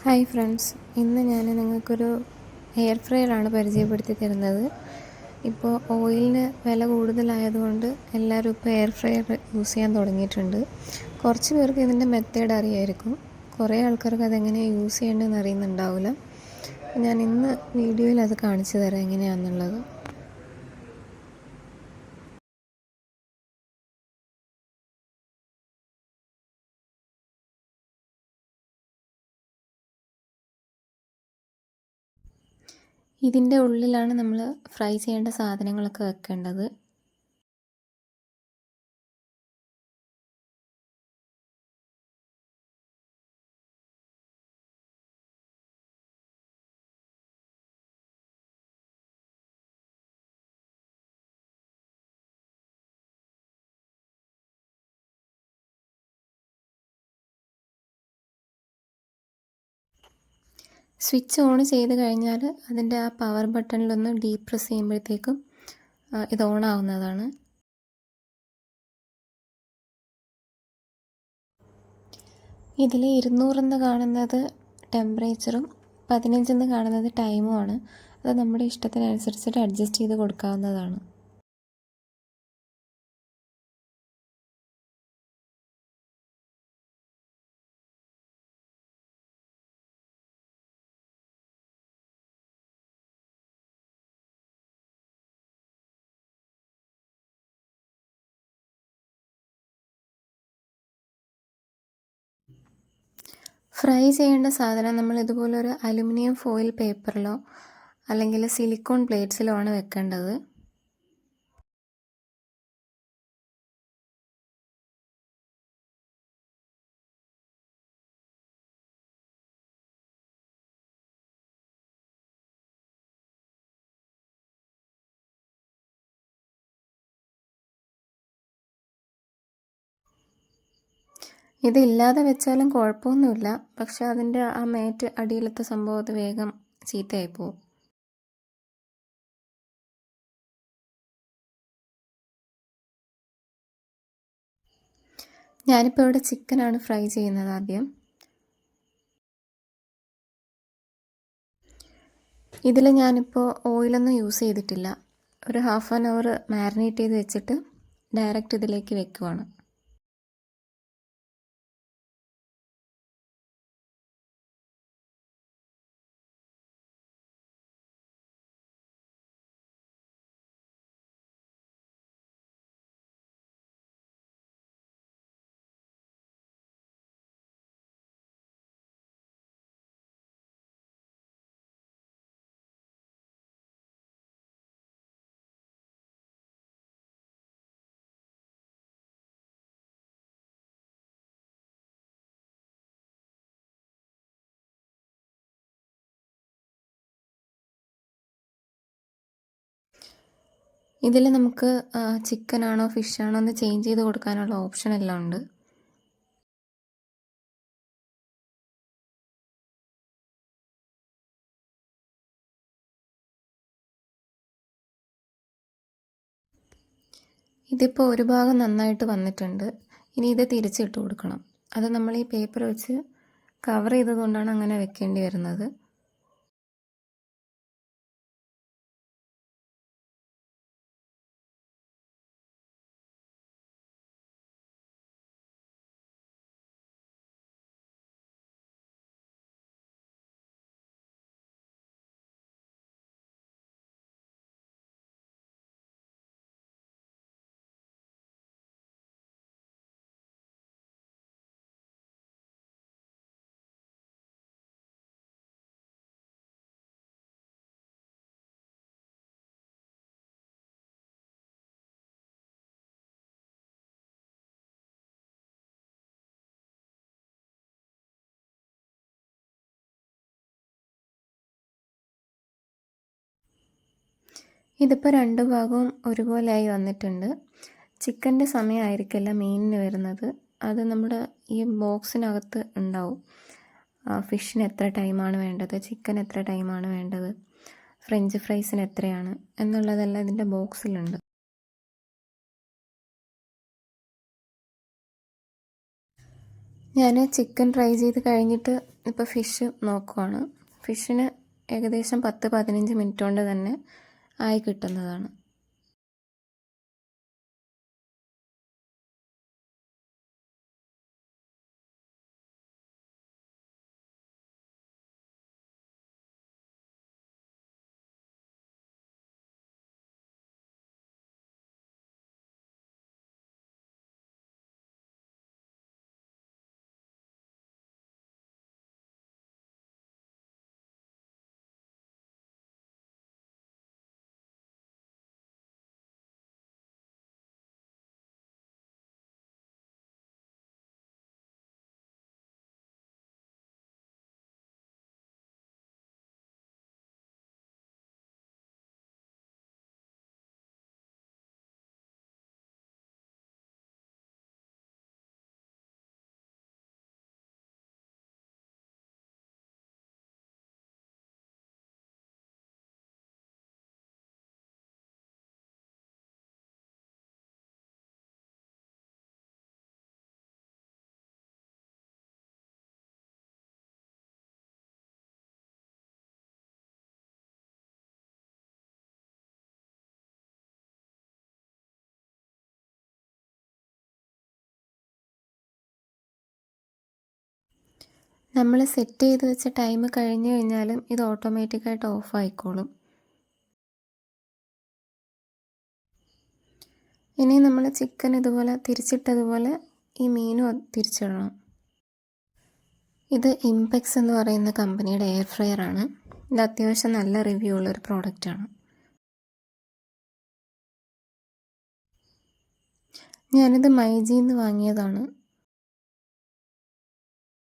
Hi friends, ഇന്ന് ഞാൻ നിങ്ങൾക്കൊരു എയർ ഫ്രയറാണ് പരിചയപ്പെടുത്തി തരുന്നത്. ഇപ്പോൾ ഓയിലിന് വില കൂടുതലായതുകൊണ്ട് എല്ലാവരും ഇപ്പോൾ എയർ ഫ്രയർ യൂസ് ചെയ്യാൻ തുടങ്ങിയിട്ടുണ്ട്. കുറച്ച് പേർക്ക് ഇതിൻ്റെ മെത്തേഡ് അറിയായിരിക്കും, കുറേ ആൾക്കാർക്ക് അതെങ്ങനെയാണ് യൂസ് ചെയ്യേണ്ടതെന്ന് അറിയുന്നുണ്ടാവില്ല. ഞാൻ ഇന്ന് വീഡിയോയിൽ അത് കാണിച്ചു തരാം എങ്ങനെയാണെന്നുള്ളത്. ഇതിൻ്റെ ഉള്ളിലാണ് നമ്മൾ ഫ്രൈ ചെയ്യേണ്ട സാധനങ്ങളൊക്കെ വെക്കേണ്ടത്. സ്വിച്ച് ഓൺ ചെയ്ത് കഴിഞ്ഞാൽ അതിൻ്റെ ആ പവർ ബട്ടണിലൊന്ന് ഡീപ്പ് പ്രസ് ചെയ്യുമ്പോഴത്തേക്കും ഇത് ഓൺ ആവുന്നതാണ്. ഇതിൽ 200 എന്ന് കാണുന്നത് ടെമ്പറേച്ചറും 15 എന്ന് കാണുന്നത് ടൈമുമാണ്. അത് നമ്മുടെ ഇഷ്ടത്തിനനുസരിച്ചിട്ട് അഡ്ജസ്റ്റ് ചെയ്ത് കൊടുക്കാവുന്നതാണ്. ഫ്രൈ ചെയ്യേണ്ട സാധനം നമ്മൾ ഇതുപോലൊരു അലുമിനിയം ഫോയിൽ പേപ്പറിലോ അല്ലെങ്കിൽ സിലിക്കോൺ പ്ലേറ്റ്സിലോ ആണ് വെക്കേണ്ടത്. ഇതില്ലാതെ വെച്ചാലും കുഴപ്പമൊന്നുമില്ല, പക്ഷെ അതിൻ്റെ ആ മേറ്റ് അടിയിലത്തെ സംഭവം അത് വേഗം ചീത്തയായി പോകും. ഞാനിപ്പോൾ ഇവിടെ ചിക്കനാണ് ഫ്രൈ ചെയ്യുന്നത്. ആദ്യം ഇതിൽ ഞാനിപ്പോൾ ഓയിലൊന്നും യൂസ് ചെയ്തിട്ടില്ല. ഒരു ഹാഫ് ആൻ അവർ മാരിനേറ്റ് ചെയ്ത് വെച്ചിട്ട് ഡയറക്റ്റ് ഇതിലേക്ക് വെക്കുവാണ്. ഇതിൽ നമുക്ക് ചിക്കനാണോ ഫിഷാണോ എന്ന് ചേഞ്ച് ചെയ്ത് കൊടുക്കാനുള്ള ഓപ്ഷൻ എല്ലാം ഉണ്ട്. ഇതിപ്പോൾ ഒരു ഭാഗം നന്നായിട്ട് വന്നിട്ടുണ്ട്. ഇനി ഇത് തിരിച്ചിട്ട് കൊടുക്കണം. അത് നമ്മൾ ഈ പേപ്പർ വെച്ച് കവർ ചെയ്തതുകൊണ്ടാണ് അങ്ങനെ വെക്കേണ്ടി വരുന്നത്. ഇതിപ്പോൾ രണ്ട് ഭാഗവും ഒരുപോലെയായി വന്നിട്ടുണ്ട്. ചിക്കൻ്റെ സമയമായിരിക്കില്ല മീനിന് വരുന്നത്. അത് നമ്മുടെ ഈ ബോക്സിനകത്ത് ഉണ്ടാവും. ഫിഷിന് എത്ര ടൈമാണ് വേണ്ടത്, ചിക്കൻ എത്ര ടൈമാണ് വേണ്ടത്, ഫ്രഞ്ച് ഫ്രൈസിന് എത്രയാണ് എന്നുള്ളതെല്ലാം ഇതിൻ്റെ ബോക്സിലുണ്ട്. ഞാൻ ചിക്കൻ ട്രൈ ചെയ്ത് കഴിഞ്ഞിട്ട് ഇപ്പോൾ ഫിഷ് നോക്കുവാണ്. ഫിഷിന് ഏകദേശം 10-15 മിനിറ്റ് കൊണ്ട് തന്നെ ആയി കിട്ടുന്നതാണ്. നമ്മൾ സെറ്റ് ചെയ്ത് വെച്ച ടൈം കഴിഞ്ഞ് കഴിഞ്ഞാലും ഇത് ഓട്ടോമാറ്റിക്കായിട്ട് ഓഫ് ആയിക്കോളും. ഇനി നമ്മൾ ചിക്കൻ ഇതുപോലെ തിരിച്ചിട്ടതുപോലെ ഈ മീനും തിരിച്ചിടണം. ഇത് ഇംപെക്സ് എന്ന് പറയുന്ന കമ്പനിയുടെ എയർ ഫ്രയർ ആണ്. ഇത് അത്യാവശ്യം നല്ല റിവ്യൂ ഉള്ളൊരു പ്രോഡക്റ്റാണ്. ഞാനിത് മൈജിന്ന് വാങ്ങിയതാണ്.